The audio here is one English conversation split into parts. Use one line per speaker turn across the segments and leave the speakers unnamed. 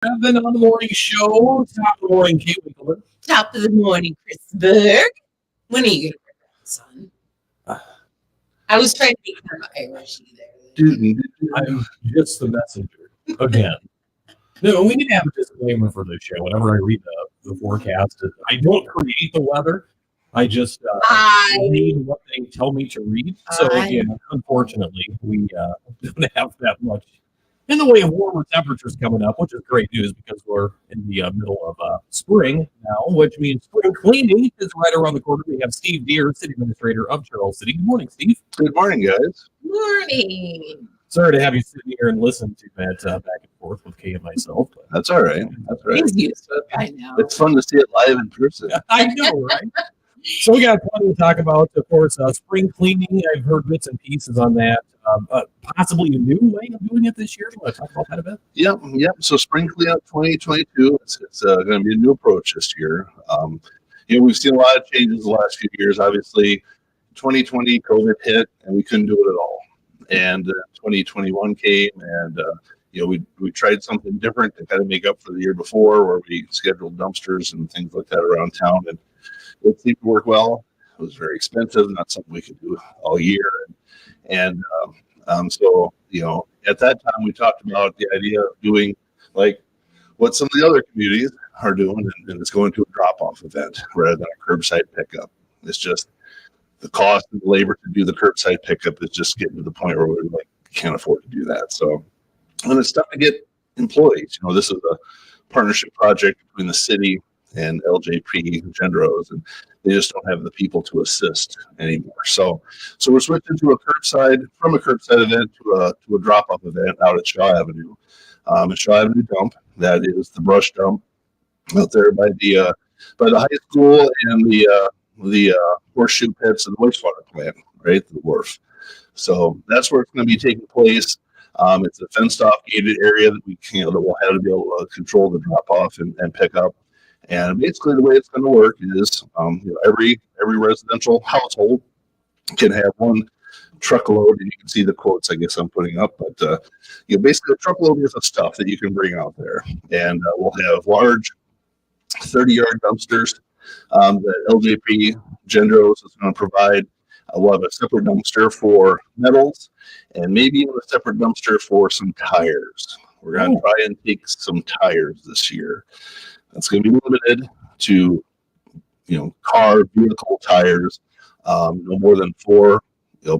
Evan on the morning show. Top of the morning, Kate Winkleman.
Top of the morning, Chris Berg. When are you going to bring that, son? I was trying to be kind of Irishy there.
Dude, I'm just the messenger again. No, we need to have a disclaimer for this show. Whenever I read the forecast, I don't create the weather. I just read what they tell me to read. So, unfortunately, we don't have that much in the way of warmer temperatures coming up, which is great news because we're in the middle of spring now, which means spring cleaning is right around the corner. We have Steve Diers, City Administrator of Charles City. Good morning, Steve.
Good morning, guys.
Morning.
Sorry to have you sit here and listen to that back and forth with Kay and myself. But
That's all right. That's all right.
He's used to it by now.
It's fun to see it live in person.
I know, right? So we got plenty to talk about. Of course, spring cleaning. I've heard bits and pieces on that. Possibly a new way of doing it this year. Do you want to talk about that a bit?
Yep. So spring cleanup 2022. It's going to be a new approach this year. We've seen a lot of changes the last few years. Obviously, 2020 COVID hit, and we couldn't do it at all. And 2021 came, and we tried something different to kind of make up for the year before, where we scheduled dumpsters and things like that around town, and it seemed to work well. It was very expensive, not something we could do all year. So at that time we talked about the idea of doing like what some of the other communities are doing, and it's going to a drop-off event rather than a curbside pickup. It's just the cost and the labor to do the curbside pickup is just getting to the point where we can't afford to do that. So, and it's tough to get employees. This is a partnership project between the city and LJP Gendros, and they just don't have the people to assist anymore. So we're switching to a curbside event to a drop-off event out at Shaw Avenue. At Shaw Avenue dump, that is the brush dump out there by the high school and the horseshoe pits and the wastewater plant, right, the wharf. So that's where it's going to be taking place. It's a fenced-off gated area that that we'll have to be able to control the drop-off and pick up. And basically, the way it's going to work is every residential household can have one truckload, and you can see the quotes I guess I'm putting up. But basically, a truckload worth of stuff that you can bring out there, and we'll have large 30-yard dumpsters that LJP Gendros is going to provide. We'll have a separate dumpster for metals, and maybe even a separate dumpster for some tires. We're going to try and take some tires this year. That's going to be limited to, car, vehicle tires, no more than 4,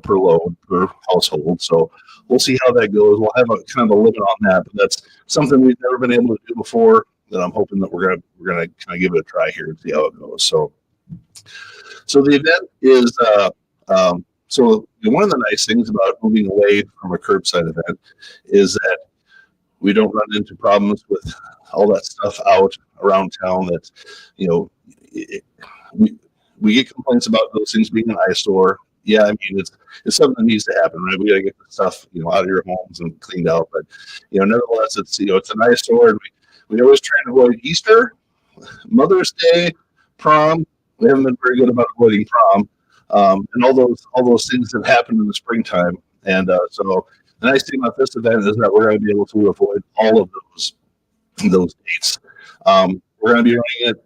per load per household. So we'll see how that goes. We'll have a kind of a limit on that, but that's something we've never been able to do before. That I'm hoping that we're gonna kind of give it a try here and see how it goes. So the event is one of the nice things about moving away from a curbside event is that we don't run into problems with all that stuff out around town that, we get complaints about those things being an eyesore. Yeah, I mean, it's something that needs to happen, right? We got to get the stuff, out of your homes and cleaned out. But, nevertheless, it's an eyesore. And we always try to avoid Easter, Mother's Day, prom. We haven't been very good about avoiding prom. And all those things that happen in the springtime. And so the nice thing about this event is that we're going to be able to avoid all of those dates. We're going to be running it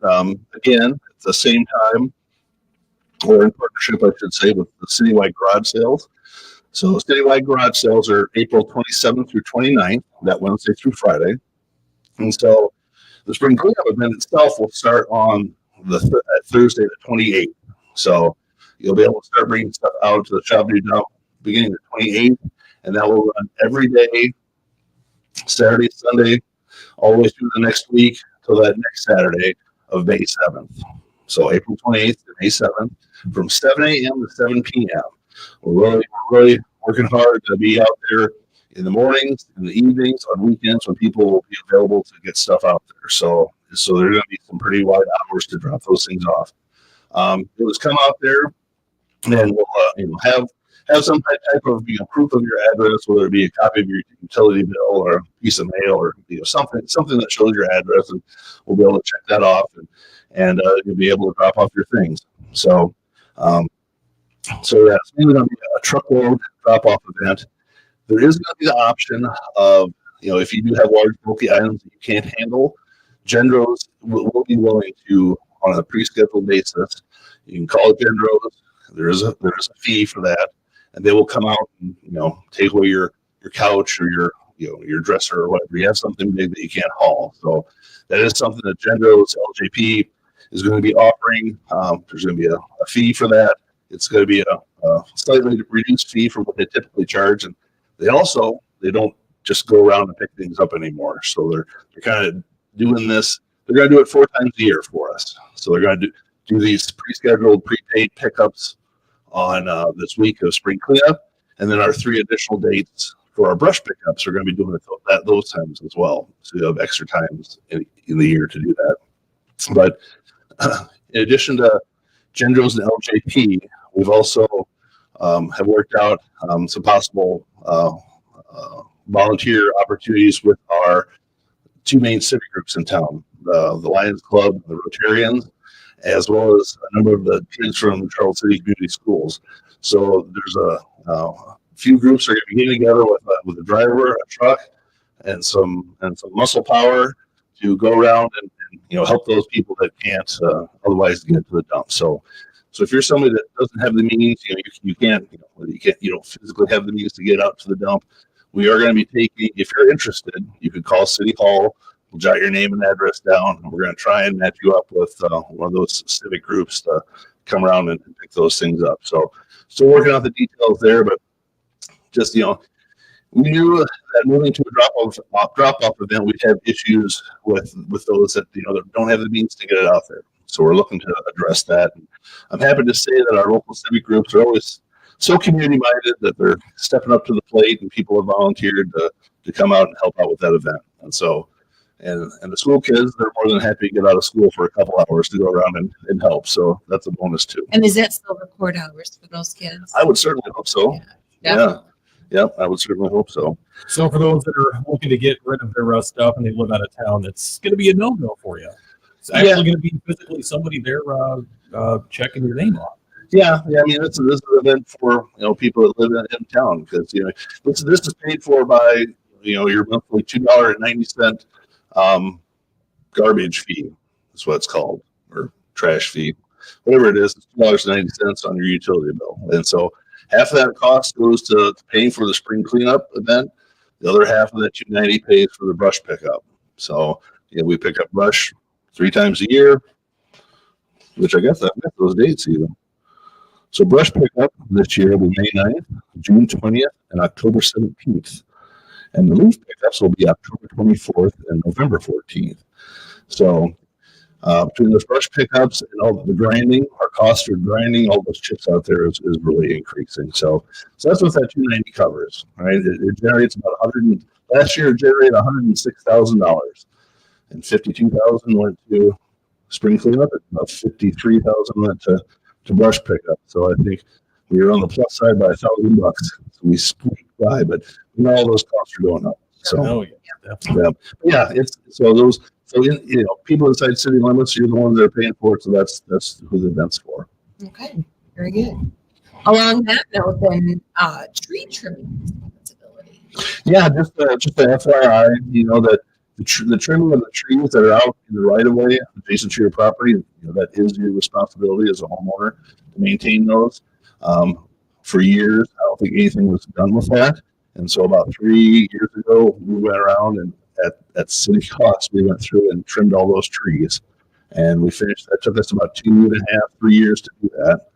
again at the same time, or in partnership, I should say, with the citywide garage sales. So citywide garage sales are April 27th through 29th, that Wednesday through Friday. And so the spring cleanup event itself will start on Thursday the 28th. So you'll be able to start bringing stuff out to the Shaw Avenue dump beginning the 28th, and that will run every day, Saturday, Sunday, all the way through the next week till that next Saturday of May 7th. So April 28th to May 7th from 7 a.m. to 7 p.m. We're really working hard to be out there in the mornings, in the evenings, on weekends when people will be available to get stuff out there. So there's going to be some pretty wide hours to drop those things off. Just come out there and we'll have some type of proof of your address, whether it be a copy of your utility bill or a piece of mail or something that shows your address, and we'll be able to check that off and you'll be able to drop off your things. So it's mainly going to be a truckload drop off event. There is going to be the option of if you do have large bulky items that you can't handle, Gendros will be willing to, on a pre-scheduled basis, you can call Gendros. There's a fee for that, and they will come out and take away your couch or your dresser or whatever. You have something big that you can't haul. So that is something that Gendros LJP is going to be offering. There's going to be a fee for that. It's going to be a slightly reduced fee from what they typically charge, and they don't just go around and pick things up anymore. So they're kind of doing this. They're going to do it 4 times a year for us. So they're going to do these pre-scheduled, prepaid pickups on this week of spring cleanup, and then our 3 additional dates for our brush pickups are going to be doing it those times as well. So you have extra times in the year to do that. But in addition to Gendros and LJP, we've also have worked out some possible volunteer opportunities with our 2 main civic groups in town, the Lions Club, the Rotarians, as well as a number of the kids from the Charles City Community Schools. So there's a few groups are going to be getting together with a driver, a truck, and some muscle power to go around and help those people that can't otherwise get to the dump. So if you're somebody that doesn't have the means, you don't physically have the means to get out to the dump, we are going to be taking. If you're interested, you could call City Hall. We'll jot your name and address down, and we're going to try and match you up with one of those civic groups to come around and pick those things up. So still working out the details there, but just we knew that moving to a drop-off event, we'd have issues with those that that don't have the means to get it out there. So we're looking to address that. And I'm happy to say that our local civic groups are always so community-minded that they're stepping up to the plate, and people have volunteered to come out and help out with that event. And so, and the school kids, they're more than happy to get out of school for a couple hours to go around and help. So that's a bonus too.
And is that still record hours for those kids?
I would certainly hope so. Yeah, I would certainly hope so.
So for those that are looking to get rid of their stuff and they live out of town, that's going to be a no-no for you. It's actually going to be physically somebody there checking your name off.
Yeah. I mean, this is an event for people that live in town, because this is paid for by your monthly $2.90 garbage fee. That's what it's called, or trash fee, whatever it is. It's $2.90 on your utility bill, and so half of that cost goes to paying for the spring cleanup event. The other half of that $2.90 pays for the brush pickup. So we pick up brush 3 times a year, which I guess I've got those dates even. So brush pickup this year will be May 9th, June 20th, and October 17th. And the leaf pickups will be October 24th and November 14th. So between those brush pickups and all the grinding, our cost for grinding all those chips out there is really increasing. So that's what that $2.90 covers, right? It generates about last year it generated $106,000, and $52,000 went to spring cleanup, and about $53,000 went to brush pickup. So I think we were on the plus side by $1,000. So we squeaked by, but all those costs are going up. So people inside city limits, you're the ones that are paying for it. So that's who the event's for.
Okay, very good. Along that note, then tree trimming responsibility.
Yeah, just the FYI, that the trimming of the trees that are out in the right of way adjacent to your property, that is your responsibility as a homeowner to maintain those. For years, I don't think anything was done with that, and so about 3 years ago, we went around and at city cost, we went through and trimmed all those trees, and we finished. That took us about 2.5, 3 years to do that,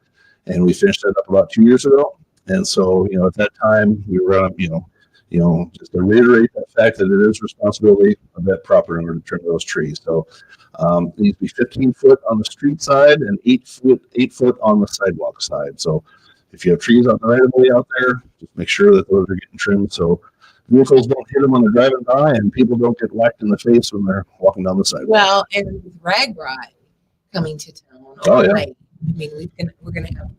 and we finished that up about 2 years ago. And so, at that time, we were, just to reiterate the fact that it is responsibility of that property owner to trim those trees. So it needs to be 15 foot on the street side and 8 foot on the sidewalk side. So if you have trees on the right of way out there, just make sure that those are getting trimmed so vehicles don't hit them when they're driving by, and people don't get whacked in the face when they're walking down the sidewalk.
Well, and with Rag Ride coming to town, I mean, we're gonna have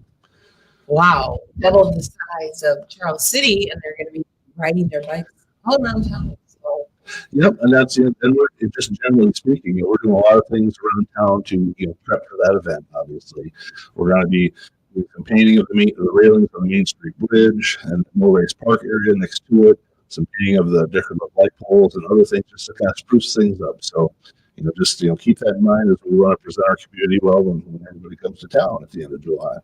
double the size of Charles City, and they're gonna be riding their bikes all around town. So.
Yep, and that's it. And we're just generally speaking, we're doing a lot of things around town to prep for that event. Obviously, we're going to be doing some painting of the railings on the Main Street Bridge and the Race Park area next to it. some painting of the different light poles and other things just to kind of spruce things up. So, just keep that in mind as we want to present our community well when everybody comes to town at the end of July.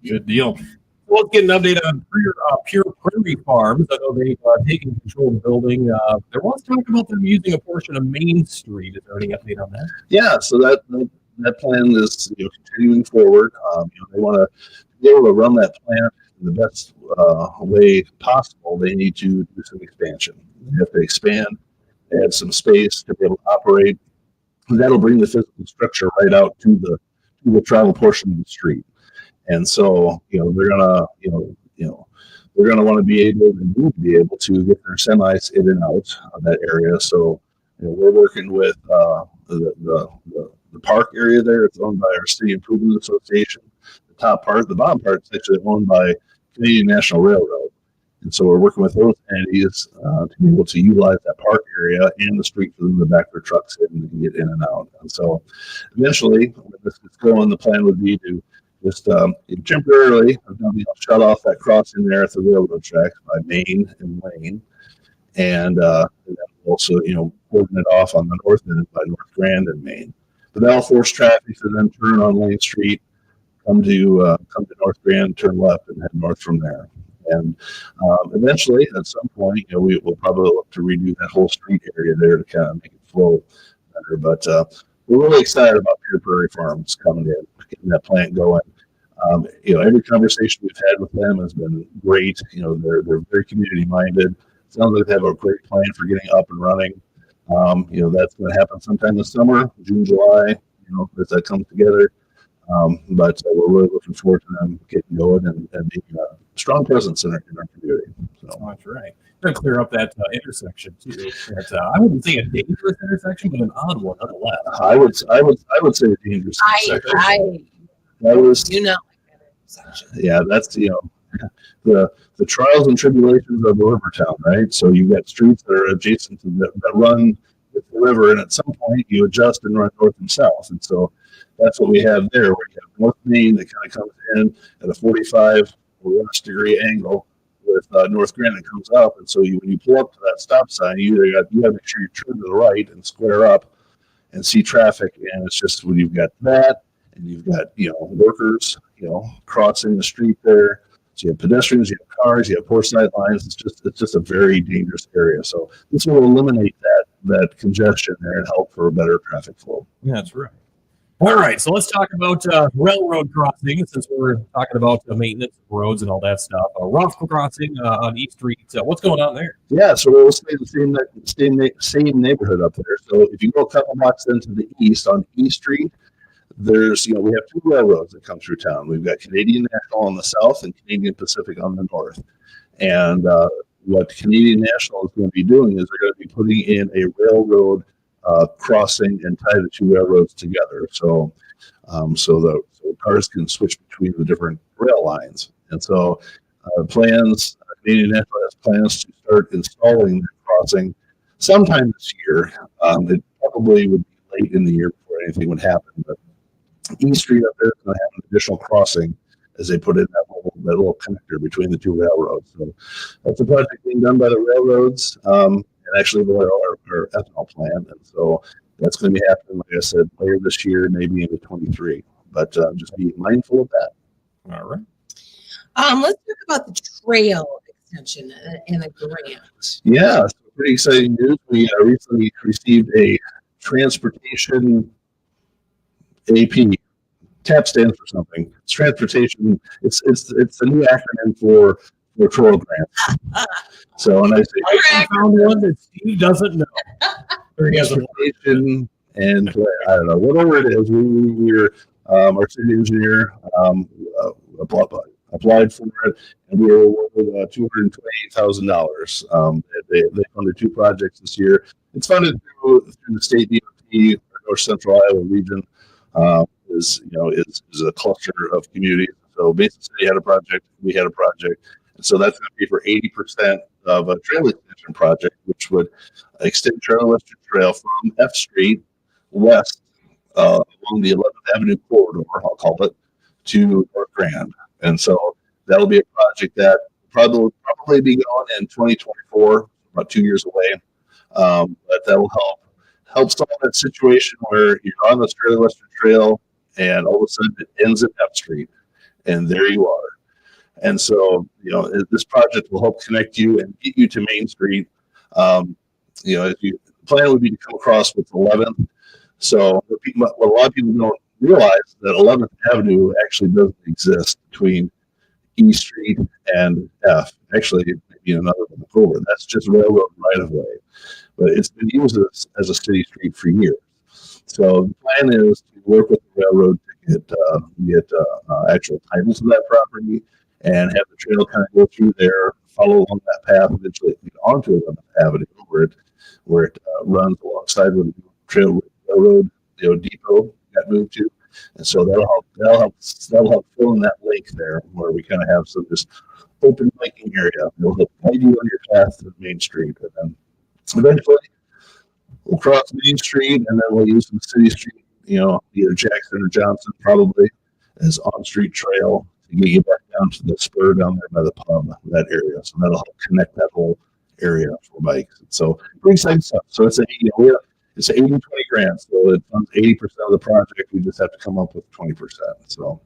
Good deal. Well, let's get an update on Pure Prairie Farms. I know they've taken control of the building. There was talk about them using a portion of Main Street. Is there any update on that?
Yeah, so that plan is continuing forward. They want to be able to run that plant in the best way possible. They need to do some expansion. They have to expand, add some space to be able to operate. And that'll bring the physical structure right out to the travel portion of the street. And so, they're gonna, they're gonna want to be able and need to be able to get their semis in and out of that area. So, we're working with the park area there. It's owned by our City Improvement Association. The bottom part is actually owned by Canadian National Railroad. And so we're working with those entities to be able to utilize that park area and the street for them to back their trucks in and get in and out. And so eventually, when this gets going, the plan would be to just temporarily shut off that crossing there at the railroad tracks by Main and Lane. And then also, holding it off on the north end by North Grand and Main. But that'll force traffic to then turn on Lane Street, come to North Grand, turn left, and head north from there. And eventually, at some point, we'll probably look to redo that whole street area there to kind of make it flow better. But we're really excited about Pure Prairie Farms coming in, getting that plant going. Every conversation we've had with them has been great. They're very community minded. Sounds like they have a great plan for getting up and running. That's going to happen sometime this summer, June, July. As that comes together. But we're really looking forward to them getting going and being a strong presence in our community. So
that's right. Going to clear up that intersection too. I wouldn't say a dangerous intersection, but an odd one nonetheless.
I would say a dangerous intersection.
I do not like that intersection.
Yeah, that's the trials and tribulations of Rivertown, right? So you've got streets that are adjacent to that run with the river, and at some point you adjust and run north and south, and so that's what we have there. Where you have North Main that kind of comes in at a 45 or less degree angle with North Grand that comes up, and so when you pull up to that stop sign, you got to make sure you turn to the right and square up and see traffic, and it's just when you've got that and you've got workers crossing the street there. So you have pedestrians, you have cars, you have poor sight lines. It's just a very dangerous area. So this will eliminate that congestion there and help for a better traffic flow.
Yeah, that's right. All right, so let's talk about railroad crossing since we're talking about the maintenance of roads and all that stuff. Rough crossing on East Street. What's going on there?
Yeah, so we'll stay in the same neighborhood up there. So if you go a couple blocks into the east on East Street, there's we have two railroads that come through town. We've got Canadian National on the south and Canadian Pacific on the north. And what Canadian National is going to be doing is they're going to be putting in a railroad crossing and tie the two railroads together. So the cars can switch between the different rail lines. And so Canadian National has plans to start installing the crossing sometime this year. It probably would be late in the year before anything would happen, but East Street up there is going to have an additional crossing as they put in that little connector between the two railroads. So that's a project being done by the railroads and actually our ethanol plant. And so that's going to be happening, like I said, later this year, maybe into 23. But just be mindful of that.
All right.
Let's talk about the trail extension and the grant.
Yeah, so pretty exciting news. We recently received a transportation AP. TAP stands for something. It's transportation. It's a new acronym for trail grants. So, and I say
I found one that Steve doesn't know.
Transportation and I don't know, whatever it is. We're our city engineer applied for it, and we were awarded $228,000. They funded two projects this year. It's funded through the state DOT, North Central Iowa region. Is a cluster of communities. So Basin City had a project, we had a project, and so that's going to be for 80% of a trail extension project, which would extend Trail Western Trail from F Street west along the 11th Avenue corridor, I'll call it, to North Grand. And so that'll be a project that will probably be going in 2024, about 2 years away. But that will help solve that situation where you're on the Australia Western Trail and all of a sudden it ends at F Street, and there you are. And so, this project will help connect you and get you to Main Street. The plan would be to come across with 11th. So what a lot of people don't realize that 11th Avenue actually doesn't exist between E Street and F. Actually, maybe another one over. That's just railroad right of way. But it's been used as a city street for years. So the plan is to work with the railroad to get actual title to that property and have the trail kind of go through there, follow along that path, eventually get onto 11th Avenue where it runs alongside where the railroad depot got moved to. And so that'll help fill in that lake there where we kind of have some just open biking area. It'll help guide you on your path to Main Street. And then eventually we'll cross Main Street and then we'll use some city street, either Jackson or Johnson probably as on-street trail to get you back down to the spur down there by the pub, that area. So that'll help connect that whole area for bikes. And so pretty exciting stuff. So it's it's 80-20 grants. So it funds 80% of the project. We just have to come up with 20%. So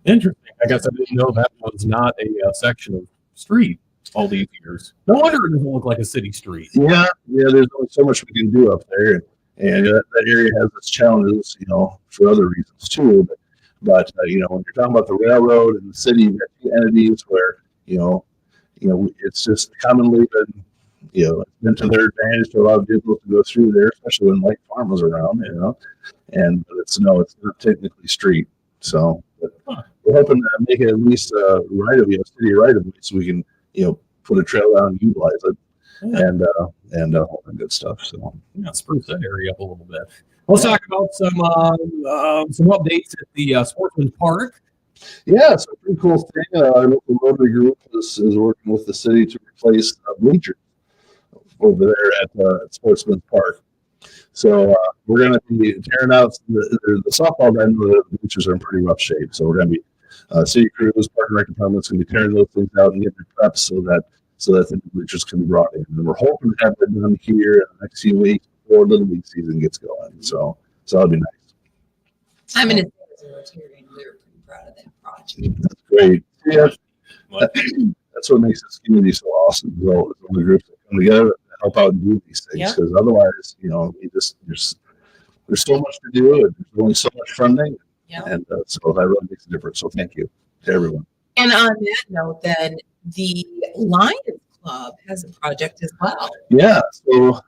interesting. I guess I didn't know that was not a section of street all these years. No wonder it doesn't look like a city street.
Yeah. There's only so much we can do up there, and that area has its challenges, for other reasons too. But when you're talking about the railroad and the city, you've got two entities where it's just commonly been. It's been to their advantage to allow vehicles to go through there, especially when Lake Farm was around, but it's not technically street. So we're hoping to make it at least a city right of way, so we can, put a trail down and utilize it, and all that good stuff. So
spruce that area up a little bit. Let's talk about some updates at the Sportsman's Park.
Yeah, it's a pretty cool thing. Our local Rotary group is working with the city to replace bleachers over there at Sportsman's Park. So we're going to be tearing out the softball diamond. The bleachers are in pretty rough shape. So we're going to be city crews, park and rec department's going to be tearing those things out and getting it prepped so that the bleachers can be brought in. And we're hoping to have that done here in the next few weeks before Little League season gets going. So that'll be nice.
I'm going to say as a Rotarian, we were pretty proud of that project.
That's great. Yeah, that's what makes this community so awesome. All the groups that come together to help out and do these things, because otherwise, there's so much to do and there's only so much funding, and so that really makes a difference. So thank you to everyone.
And on that note, then the Lions Club has a project as well.
Yeah, so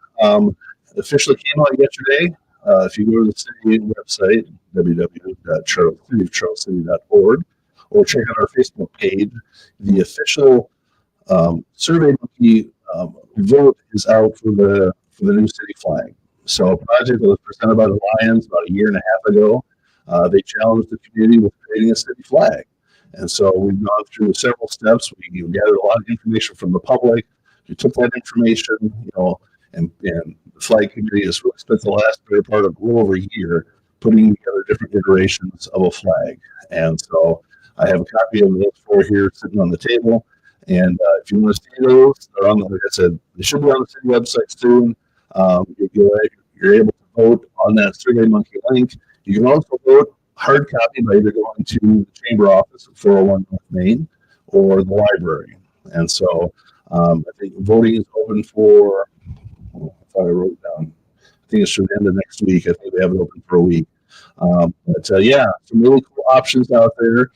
officially came out yesterday. If you go to the city website, www.charlescity.org, or check out our Facebook page, the official Survey Monkey vote is out for the new city flag. So a project that was presented by the Lions about a year and a half ago. They challenged the community with creating a city flag. And so we've gone through several steps. We gathered a lot of information from the public. We took that information, and the flag committee has really spent the last better part of a little over a year putting together different iterations of a flag. And so I have a copy of those four here sitting on the table. And if you want to see those, they're on, like I said, they should be on the city website soon. You're able to vote on that Survey Monkey link. You can also vote hard copy by either going to the chamber office at 401 North Main or the library. And so I think voting is open for, I thought I wrote it down. I think it's through the end of next week. I think they have it open for a week. Some really cool options out there.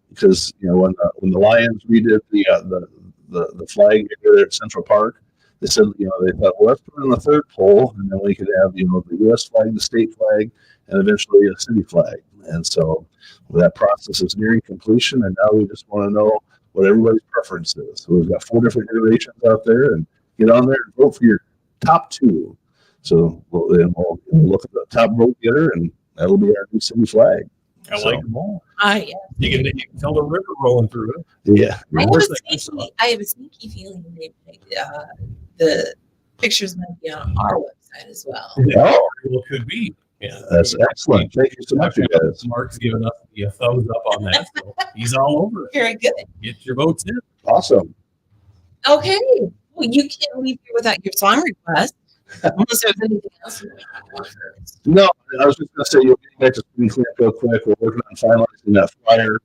Because when the Lions redid the flag here at Central Park, they said they thought, well, let's put it on the third pole, and then we could have the U.S. flag, the state flag, and eventually a city flag. And so that process is nearing completion, and now we just want to know what everybody's preference is. So we've got 4 different iterations out there, and get on there and vote for your top 2. So we'll look at the top vote getter, and that'll be our new city flag.
I like them all.
Yeah.
You can tell the river rolling through it.
Yeah.
I have a sneaky feeling the pictures might be on our website as well.
Oh,
it could be. Yeah,
that's excellent. Thank you so much, you guys.
Mark's giving us the thumbs up on that. So he's all over it.
Very good.
Get your votes in.
Awesome.
Okay. Well, you can't leave here without your song request. Unless there's anything else you want to offer.
No, I was just going to say, you'll get back to spring cleanup real quick. We're working on finalizing that flyer.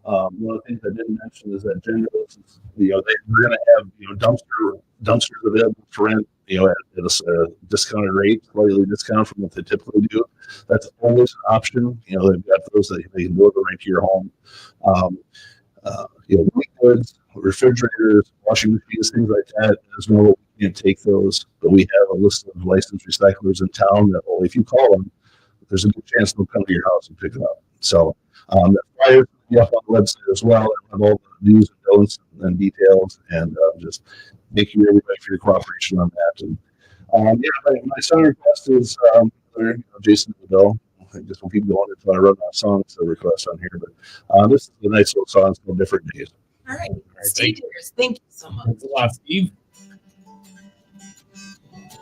One of the things I didn't mention is that genders, we're going to have dumpsters available for rent, at a discounted rate, slightly discounted from what they typically do. That's always an option. They've got those that they can deliver right to your home. White goods, refrigerators, washing machines, things like that. There's no, we can't take those, but we have a list of licensed recyclers in town that, if you call them, there's a good chance they'll come to your house and pick it up. So the flyer will be up on the website as well. Have all the news and notes and details, and just thank you everybody for your cooperation on that. And my song request is Jason Bedell. I just will keep going until I run out of songs to request on here. But this is a nice little song. It's called Different Days.
All right. Steve Diers, thank you so much.
Thanks a lot, Steve.